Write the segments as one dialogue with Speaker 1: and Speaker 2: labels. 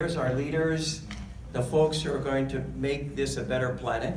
Speaker 1: Here's our leaders, the folks who are going to make this a better planet.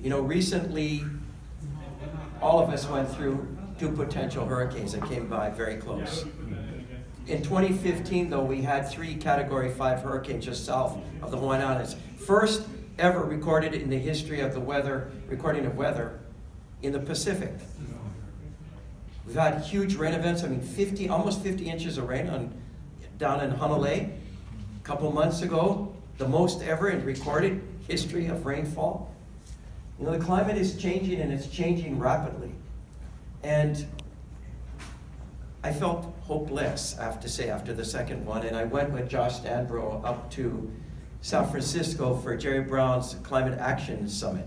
Speaker 1: Recently, all of us went through two potential hurricanes that came by very close. In 2015, though, we had 3 Category 5 hurricanes just south of the Hawaiian Islands. First ever recorded in the history of the recording of weather in the Pacific. We've had huge rain events. Almost 50 inches of rain down in Honolulu. A couple months ago, the most ever in recorded history of rainfall. The climate is changing, and it's changing rapidly. And I felt hopeless, I have to say, after the second one, and I went with Josh Danbro up to San Francisco for Jerry Brown's Climate Action Summit.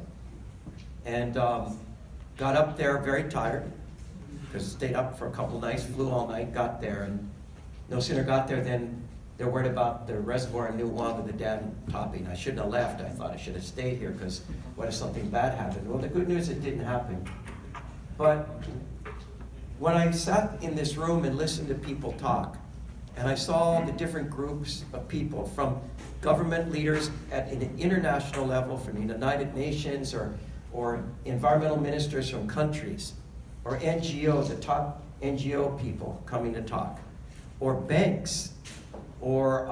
Speaker 1: And got up there very tired, because stayed up for a couple nights, flew all night, got there, and no sooner got there than they're worried about the reservoir in New Wanda, the dam topping. I shouldn't have left. I thought I should have stayed here, because what if something bad happened? Well, the good news, it didn't happen. But when I sat in this room and listened to people talk, and I saw the different groups of people, from government leaders at an international level, from the United Nations, or environmental ministers from countries, or NGOs, the top NGO people coming to talk, or banks, or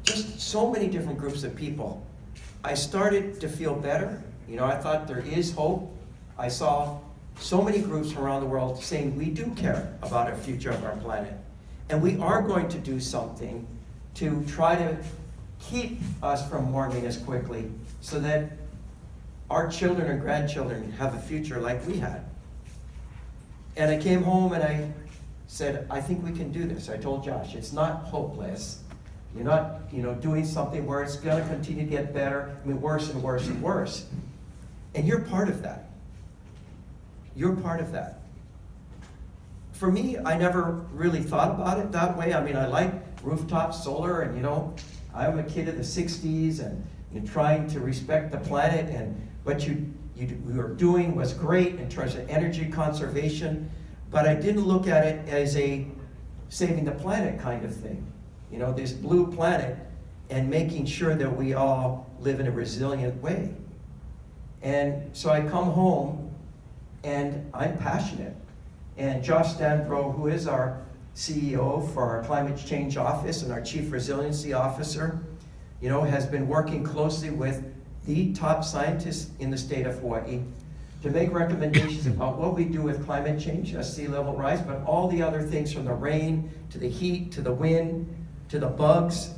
Speaker 1: just so many different groups of people, I started to feel better. I thought there is hope. I saw so many groups from around the world saying we do care about our future of our planet. And we are going to do something to try to keep us from warming as quickly, so that our children and grandchildren have a future like we had. And I came home and I said, I think we can do this. I told Josh, it's not hopeless. You're not, doing something where it's going to continue to get better, worse and worse and worse. And you're part of that. You're part of that. For me, I never really thought about it that way. I like rooftop solar, and I'm a kid of the 60s, and trying to respect the planet, and what you were doing was great in terms of energy conservation. But I didn't look at it as a saving the planet kind of thing. This blue planet, and making sure that we all live in a resilient way. And so I come home, and I'm passionate. And Josh Danbro, who is our CEO for our Climate Change Office and our Chief Resiliency Officer, has been working closely with the top scientists in the state of Hawaii to make recommendations about what we do with climate change as sea level rise, but all the other things, from the rain, to the heat, to the wind, to the bugs.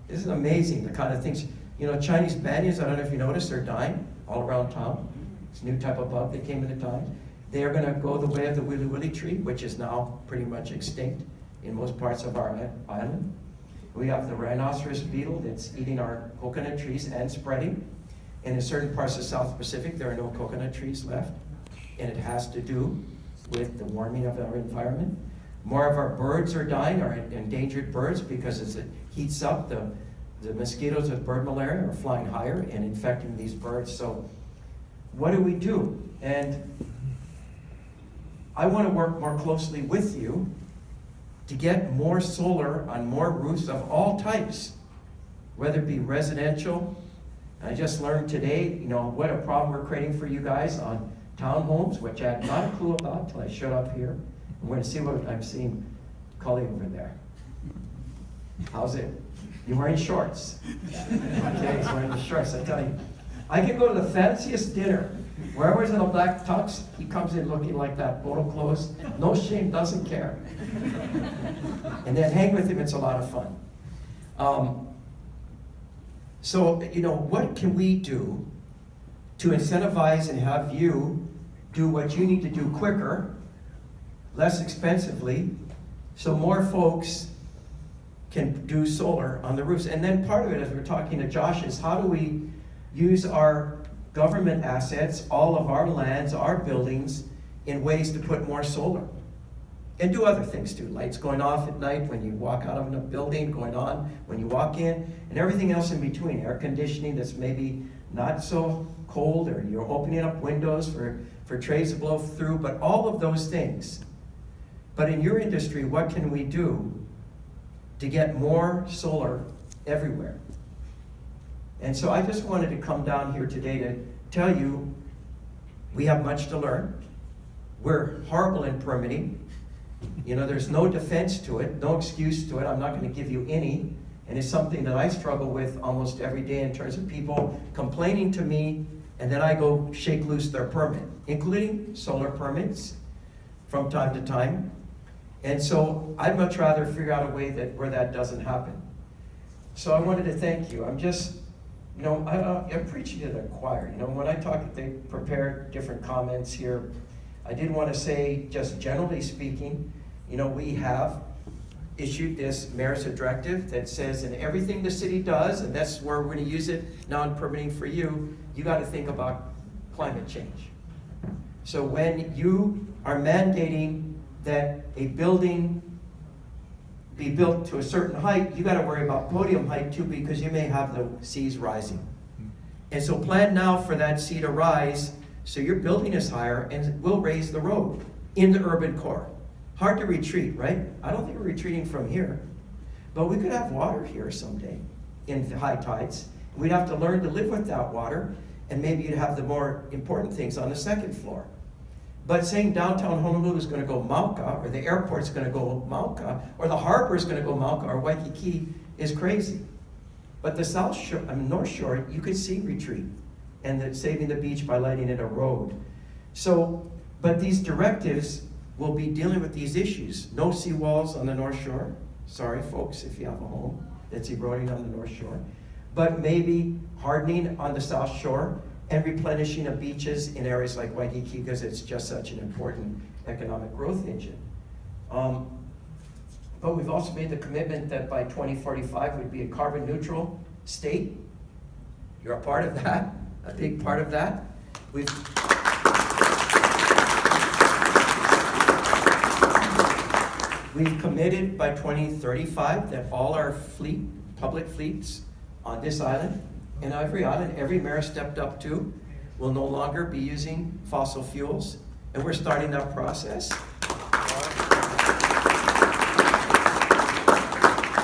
Speaker 1: Isn't it amazing, the kind of things? Chinese banyas, I don't know if you noticed, they're dying all around town. It's a new type of bug that came into town. They are going to go the way of the wili wili tree, which is now pretty much extinct in most parts of our island. We have the rhinoceros beetle that's eating our coconut trees and spreading. And in certain parts of the South Pacific, there are no coconut trees left. And it has to do with the warming of our environment. More of our birds are dying, our endangered birds, because as it heats up, the mosquitoes with bird malaria are flying higher and infecting these birds. So what do we do? And I want to work more closely with you to get more solar on more roofs of all types, whether it be residential. I just learned today, what a problem we're creating for you guys on townhomes, which I had not a clue about until I showed up here. I'm going to see what I'm seeing. Colleague over there. How's it? You're wearing shorts. Okay, he's wearing the shorts. I tell you, I can go to the fanciest dinner. Wherever's in a black tux, he comes in looking like that, photo clothes. No shame, doesn't care. And then hang with him, it's a lot of fun. So, what can we do to incentivize and have you do what you need to do quicker, less expensively, so more folks can do solar on the roofs? And then part of it, as we're talking to Josh, is how do we use our government assets, all of our lands, our buildings, in ways to put more solar? And do other things too. Lights going off at night when you walk out of a building, going on when you walk in, and everything else in between. Air conditioning that's maybe not so cold, or you're opening up windows for trays to blow through, but all of those things. But in your industry, what can we do to get more solar everywhere. And so I just wanted to come down here today to tell you we have much to learn. We're horrible in permitting. You know, there's no defense to it, no excuse to it. I'm not going to give you any. And it's something that I struggle with almost every day in terms of people complaining to me, and then I go shake loose their permit, including solar permits from time to time. And so I'd much rather figure out a way where that doesn't happen. So I wanted to thank you. I'm just, you know, I'm preaching to the choir. You know, when I talk, they prepare different comments here. I did want to say, just generally speaking, you know, we have issued this mayor's directive that says in everything the city does, and that's where we're going to use it now in permitting for you, you got to think about climate change. So when you are mandating that a building be built to a certain height, you got to worry about podium height too, because you may have the seas rising. And so plan now for that sea to rise, so your building is higher and will raise the road in the urban core. Hard to retreat, right? I don't think we're retreating from here. But we could have water here someday in high tides. We'd have to learn to live with that water, and maybe you'd have the more important things on the second floor. But saying downtown Honolulu is going to go Mauka, or the airport's going to go Mauka, or the harbor is going to go Mauka, or Waikiki is crazy. But the South Shore, North Shore, you could see retreat, and saving the beach by letting it erode. So, but these directives will be dealing with these issues. No seawalls on the North Shore. Sorry, folks, if you have a home that's eroding on the North Shore. But maybe hardening on the South Shore and replenishing of beaches in areas like Waikiki, because it's just such an important economic growth engine. But we've also made the commitment that by 2045 we'd be a carbon neutral state. You're a part of that, a big part of that. We've committed by 2035 that all our public fleets on this island, and every island, every mayor stepped up to, will no longer be using fossil fuels, and we're starting that process.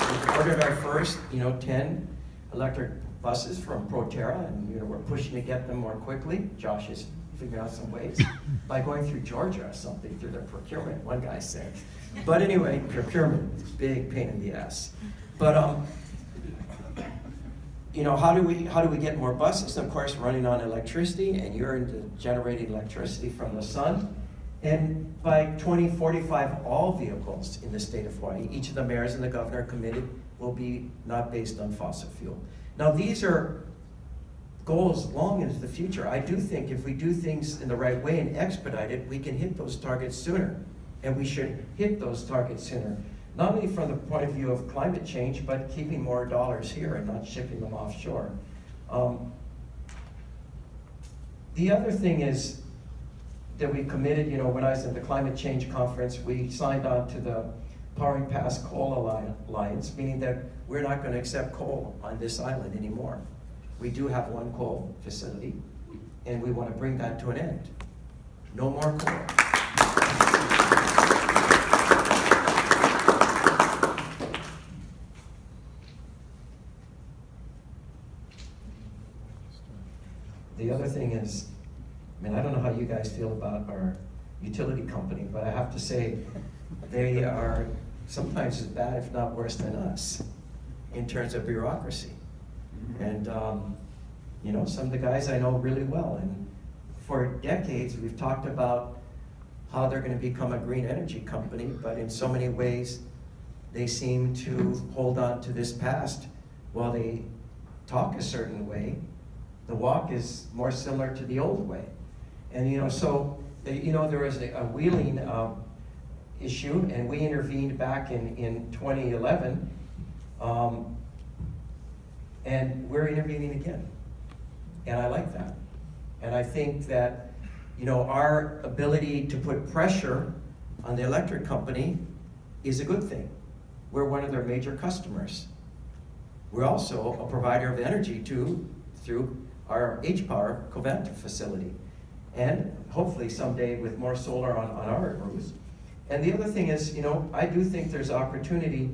Speaker 1: We ordered our first, 10 electric buses from Proterra, and we're pushing to get them more quickly. Josh is figuring out some ways by going through Georgia or something through their procurement, one guy said. But anyway, procurement is a big pain in the ass. But how do we get more buses? Of course, running on electricity, and you're into generating electricity from the sun. And by 2045, all vehicles in the state of Hawaii, each of the mayors and the governor committed, will be not based on fossil fuel. Now, these are goals long into the future. I do think if we do things in the right way and expedite it, we can hit those targets sooner. And we should hit those targets sooner. Not only from the point of view of climate change, but keeping more dollars here and not shipping them offshore. The other thing is that we committed, when I was at the climate change conference, we signed on to the Powering Past Coal Alliance, meaning that we're not going to accept coal on this island anymore. We do have one coal facility, and we want to bring that to an end. No more coal. The other thing is, I don't know how you guys feel about our utility company, but I have to say they are sometimes as bad, if not worse than us, in terms of bureaucracy. And some of the guys I know really well, and for decades we've talked about how they're going to become a green energy company, but in so many ways they seem to hold on to this past while they talk a certain way. The walk is more similar to the old way. And there was a wheeling issue, and we intervened back in 2011, and we're intervening again. And I like that. And I think that, our ability to put pressure on the electric company is a good thing. We're one of their major customers. We're also a provider of energy through our H-Power Covanta facility. And hopefully someday with more solar on our roofs. And the other thing is, I do think there's opportunity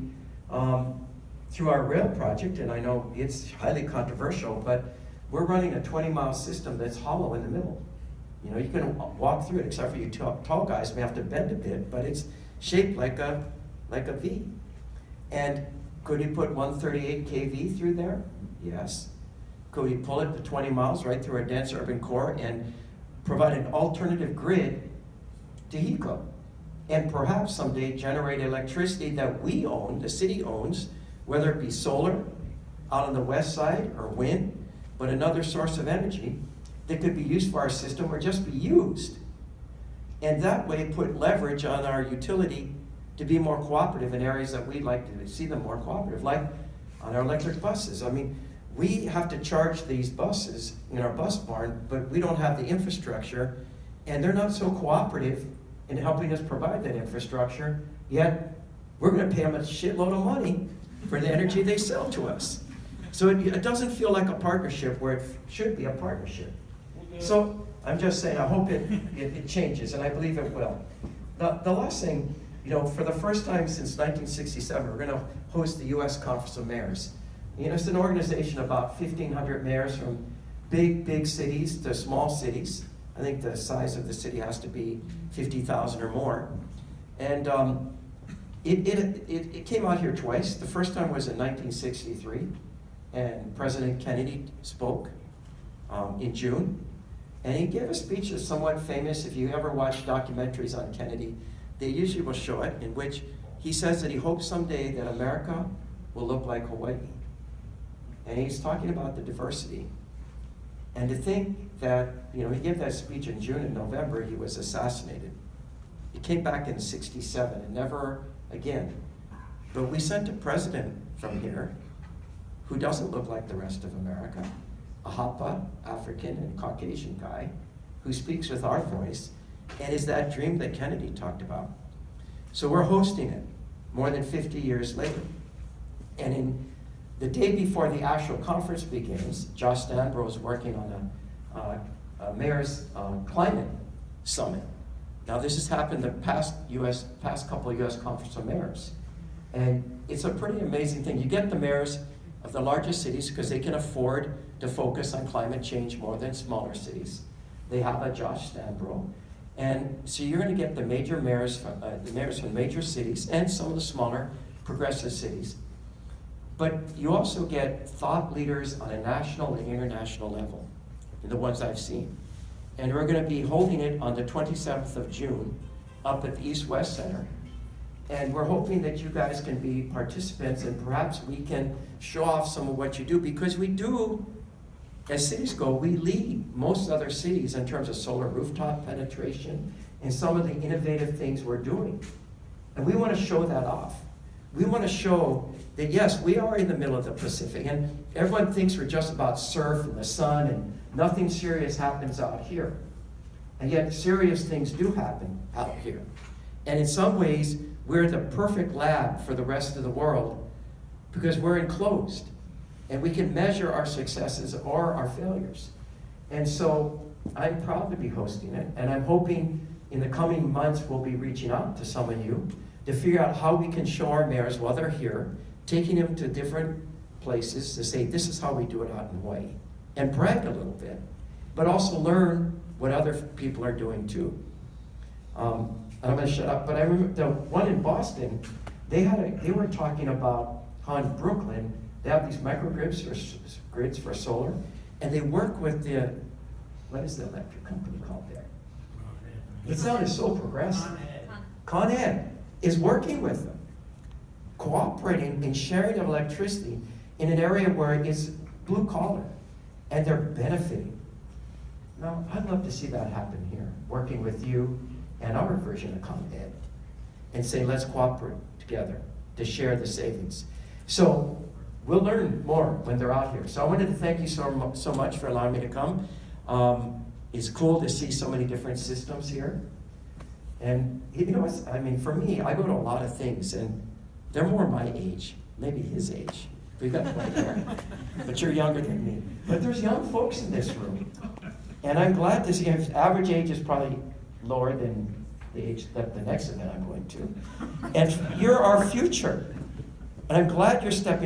Speaker 1: through our rail project, and I know it's highly controversial, but we're running a 20-mile system that's hollow in the middle. You know, you can walk through it, except for you tall guys may have to bend a bit, but it's shaped like a V. And could he put 138 kV through there? Yes. Could he pull it to 20 miles right through a dense urban core and provide an alternative grid to HECO? And perhaps someday generate electricity that we own, the city owns, whether it be solar out on the west side or wind, but another source of energy that could be used for our system or just be used. And that way put leverage on our utility to be more cooperative in areas that we'd like to see them more cooperative, like on our electric buses. I mean, we have to charge these buses in our bus barn, but we don't have the infrastructure, and they're not so cooperative in helping us provide that infrastructure, yet we're gonna pay them a shitload of money for the energy they sell to us. So it doesn't feel like a partnership where it should be a partnership. So I'm just saying, I hope it changes, and I believe it will. The last thing, you know, for the first time since 1967, we're gonna host the US Conference of Mayors. You know, it's an organization of about 1,500 mayors from big cities to small cities. I think the size of the city has to be 50,000 or more. And it came out here twice. The first time was in 1963, and President Kennedy spoke in June. And he gave a speech that's somewhat famous. If you ever watch documentaries on Kennedy, they usually will show it, in which he says that he hopes someday that America will look like Hawaii. And he's talking about the diversity. And to think that, you know, he gave that speech in June and November, he was assassinated. He came back in '67 and never again. But we sent a president from here who doesn't look like the rest of America, a Hapa, African and Caucasian guy, who speaks with our voice, and is that dream that Kennedy talked about. So we're hosting it more than 50 years later. And in the day before the actual conference begins, Josh Stanbro is working on a mayor's climate summit. Now this has happened the past couple of US Conference of Mayors. And it's a pretty amazing thing. You get the mayors of the largest cities because they can afford to focus on climate change more than smaller cities. They have a Josh Stanbro. And so you're going to get the mayors from major cities and some of the smaller progressive cities. But you also get thought leaders on a national and international level, the ones I've seen. And we're going to be holding it on the 27th of June up at the East-West Center. And we're hoping that you guys can be participants, and perhaps we can show off some of what you do, because we do, as cities go, we lead most other cities in terms of solar rooftop penetration and some of the innovative things we're doing. And we want to show that off. We want to show that, yes, we are in the middle of the Pacific, and everyone thinks we're just about surf and the sun, and nothing serious happens out here. And yet serious things do happen out here. And in some ways, we're the perfect lab for the rest of the world because we're enclosed and we can measure our successes or our failures. And so I'm proud to be hosting it, and I'm hoping in the coming months we'll be reaching out to some of you to figure out how we can show our mayors while they're here, taking them to different places to say, this is how we do it out in Hawaii, and brag a little bit, but also learn what other people are doing too. I'm going to shut up, but I remember the one in Boston, they were talking about how in Brooklyn, they have these microgrids for solar, and they work with what is the electric company called there? It sounded so progressive. Con Ed is working with them, cooperating in sharing of electricity in an area where it's blue collar, and they're benefiting. Now, I'd love to see that happen here, working with you and our version of Con Ed, and say, let's cooperate together to share the savings. So we'll learn more when they're out here. So I wanted to thank you so much for allowing me to come. It's cool to see so many different systems here. And you know, I mean, for me, I go to a lot of things, and they're more my age, maybe his age. We've got white hair, but you're younger than me. But there's young folks in this room, and I'm glad to see. Average age is probably lower than the age that the next event I'm going to. And you're our future. And I'm glad you're stepping